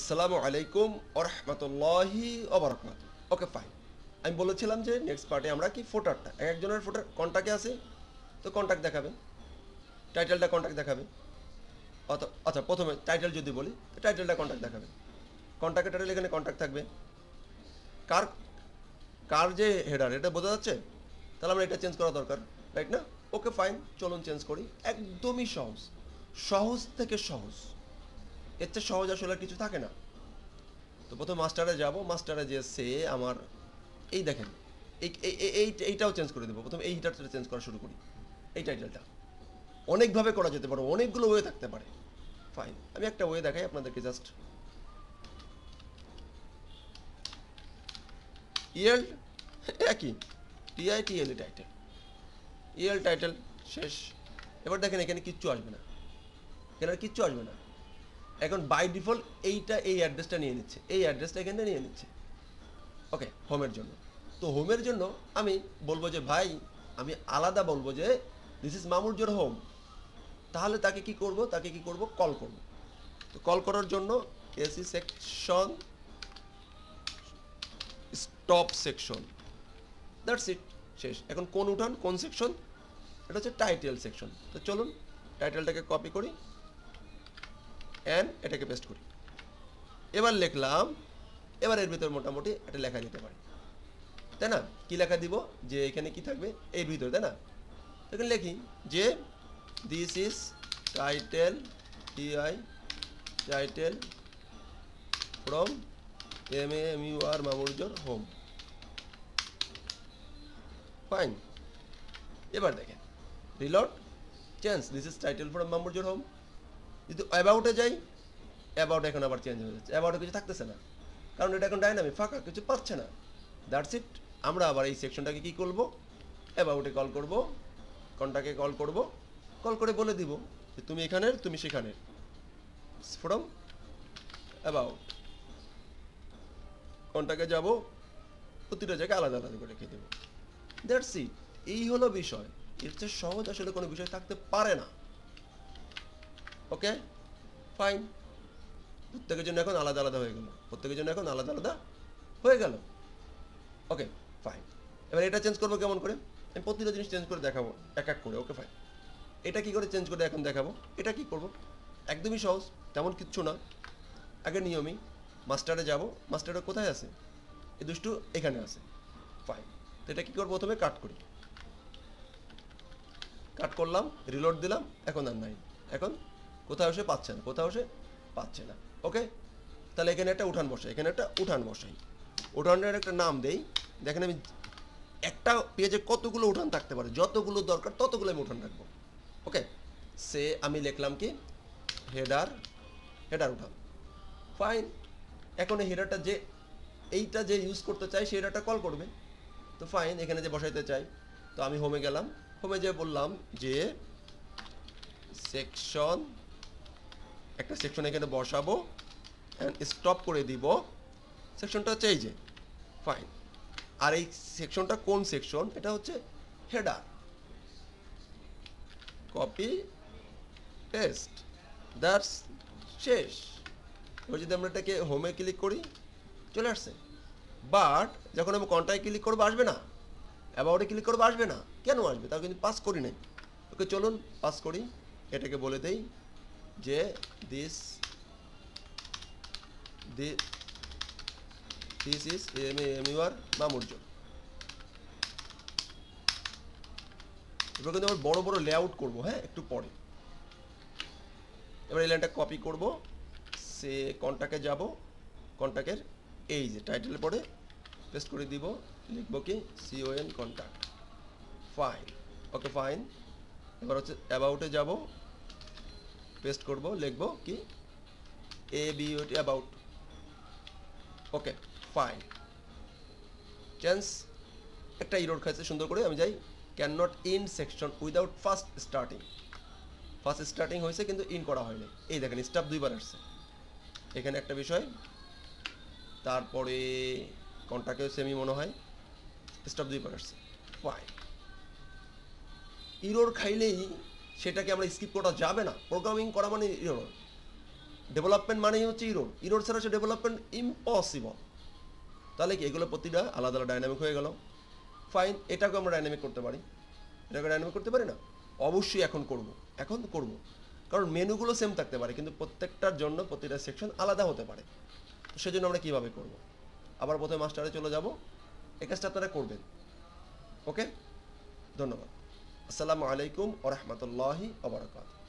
আসসালামু আলাইকুম ওয়া রাহমাতুল্লাহি ওয়া বারাকাতুহু। Okay fine. আমি বলেছিলাম যে নেক্সট পার্টে আমরা কি ফোটারটা একজনের ফোটার কন্টাক্টে আছে, তো কন্টাক্ট দেখাবে, টাইটেলটা কন্টাক্ট দেখাবে। আচ্ছা প্রথমে টাইটেল যদি বলি তো টাইটেলটা কন্টাক্ট দেখাবে, কন্টাক্টের টাইটেল এখানে কন্টাক্ট থাকবে। কার কার যে হেডার এটা বোঝা যাচ্ছে, তাহলে আমরা এটা চেঞ্জ করা দরকার, রাইট না? ওকে ফাইন, চলুন চেঞ্জ করি। একদমই সহজ, সহজ থেকে সহজ, এর চেয়ে সহজ আসলে আর কিছু থাকে না। তো প্রথম মাস্টারে যাব, মাস্টারে যে সে আমার এই দেখেন এইটাও চেঞ্জ করে দেবো। প্রথম এইটা চেঞ্জ করা শুরু করি। এই টাইটেলটা অনেকভাবে করা যেতে পারে, অনেকগুলো ওয়ে থাকতে পারে। ফাইন, আমি একটা ওয়ে দেখাই আপনাদেরকে। জাস্ট ইএল একই টিআইটিএল টাইটেল, ইএল টাইটেল শেষ। এবার দেখেন এখানে কিচ্ছু আসবে না, এখানে আর কিচ্ছু আসবে না। এখন বাই ডিফল্ট এইটা এই অ্যাড্রেসটা নিয়ে নিচ্ছে, এই অ্যাড্রেসটা এখানে নিয়ে নিচ্ছে। ওকে, হোমের জন্য। তো হোমের জন্য আমি বলবো যে ভাই, আমি আলাদা বলবো যে দিস ইজ মামুরজোর হোম। তাহলে তাকে কি করব, তাকে কি করব, কল করব। তো কল করার জন্য AC section stop section, that's it, শেষ। এখন কোন উঠান, কোন সেকশন? এটা হচ্ছে টাইটেল সেকশন। তো চলুন টাইটেলটাকে কপি করি অ্যান্ড এটাকে পেস্ট করি। এবার লিখলাম, এবার এর ভিতরে মোটামুটি এটা লেখা যেতে পারে, তাই না? কি লেখা দিব, যে এখানে কি থাকবে এর ভিতরে, তাই না? এখানে লিখি যে this is title, TI title from MAMUR Mamurjor home. Fine. এবার দেখেন reload, change, this is title from Mamurjor home. যদি অ্যাবাউটে যাই, অ্যাবাউট এখন আবার চেঞ্জ হয়ে যাচ্ছে, অ্যাবাউটে কিছু থাকতেছে না, কারণ এটা এখন ডাইনামিক, ফাঁকা, কিছু পাচ্ছে না। That's it. আমরা আবার এই সেকশনটাকে কি করব, অ্যাবাউটে কল করব, কন্টাকে কল করব, কল করে বলে দিব যে তুমি এখানের, তুমি সেখানের, ফ্রম অ্যাবাউট। কন্টাকে যাব, প্রতিটা জায়গায় আলাদা আলাদা করে রেখে দেবো। That's it. এই হলো বিষয়। এর চেয়ে সহজ আসলে কোনো বিষয় থাকতে পারে না। Okay fine. প্রত্যেকের জন্য এখন আলাদা আলাদা হয়ে গেল, প্রত্যেকের জন্য এখন আলাদা আলাদা হয়ে গেল। Okay fine. এবার এটা চেঞ্জ করবো কেমন করে, আমি প্রতিটা জিনিস চেঞ্জ করে দেখাবো এক এক করে। Okay fine. এটা কি করে চেঞ্জ করে এখন দেখাবো। এটা কি করব, একদমই সহজ, তেমন কিচ্ছু না। আগে নিয়মই মাস্টারে যাব, মাস্টারে কোথায় আছে, এই দুষ্টু এখানে আছে। ফাইন। তো এটা কী করবো, প্রথমে কাট করি, কাট করলাম, রিলোড দিলাম, এখন আর নাই, এখন কোথাও সে পাচ্ছে না, কোথাও সে পাচ্ছে না। ওকে, তাহলে এখানে একটা উঠান বসাই, এখানে একটা উঠান বসাই, উঠানের একটা নাম দেই। দেখেন আমি একটা পেজে কতগুলো উঠান থাকতে পারে, যতগুলো দরকার ততগুলো আমি উঠান রাখবো। ওকে, সে আমি লিখলাম কি হেডার, হেডার উঠান। ফাইন। এখন এই হেডারটা যে এইটা যে ইউজ করতে চাই সেই হেডারটা কল করবে। তো ফাইন, এখানে যে বসাইতে চাই, তো আমি হোমে গেলাম, হোমে যে বললাম যে সেকশন, একটা সেকশন এখানে বসাবো অ্যান্ড স্টপ করে দিব। সেকশনটা হচ্ছে এই যে, ফাইন। আর এই সেকশনটা কোন সেকশন, এটা হচ্ছে হেডার। কপি পেস্ট, দ্যাটস শেষ। এবার যদি আমরা এটাকে হোমে ক্লিক করি, চলে আসছে। বাট যখন আমি কন্টাক্টে ক্লিক করবো আসবে না, অ্যাবাউটে ক্লিক করবো আসবে না। কেন আসবে, তাও কিন্তু পাস করি নাই। ওকে চলুন পাস করি, এটাকে বলে দেই যে দিস দিস ইজ MAMUR মামুরজোর। এবার কিন্তু আবার বড় বড় লেআউট করবো, হ্যাঁ একটু পরে। এবার এই লাইনটা কপি করব, সে কন্টাক্টে যাব, কন্টাক্টের এই যে টাইটেলের পরে পেস্ট করে দিব, লিখবো কি CON contact. Fine. Okay fine. এবার হচ্ছে অ্যাবাউটে যাব, পেস্ট করব, লিখবো কি ABOUT about. Okay fine. Change, একটা ইরোর খাইছে সুন্দর করে, আমি যাই can not in section without first starting. First starting হয়েছে কিন্তু ইন করা হয়নি। এই দেখেন স্টাফ দুইবার আসছে, এখানে একটা বিষয়। তারপরে কন্টাক্টেও সেমি মনে হয়, স্টাফ দুইবার আসছে। ফাইন। ইরোর খাইলেই সেটাকে আমরা স্কিপ করা যাবে না, প্রোগ্রামিং করা মানে ইরোর। ডেভেলপমেন্ট মানেই হচ্ছে ইরোর, ইরোর ছাড়া সে ডেভেলপমেন্ট ইম্পসিবল। তাহলে কি এগুলো প্রতিটা আলাদা আলাদা ডাইনামিক হয়ে গেল। ফাইন, এটাকে আমরা ডাইনামিক করতে পারি, এটাকে ডাইনামিক করতে পারি না? অবশ্যই এখন করব, এখন করব, কারণ মেনুগুলো সেম থাকতে পারে কিন্তু প্রত্যেকটার জন্য প্রতিটা সেকশন আলাদা হতে পারে। তো সেজন্য আমরা কীভাবে করব? আবার প্রথমে মাস্টারে চলে যাব, এই কাজটা আপনারা করবেন। ওকে, ধন্যবাদ। আসসালামু আলাইকুম ওয়া রাহমাতুল্লাহি ওয়া বারাকাতুহু।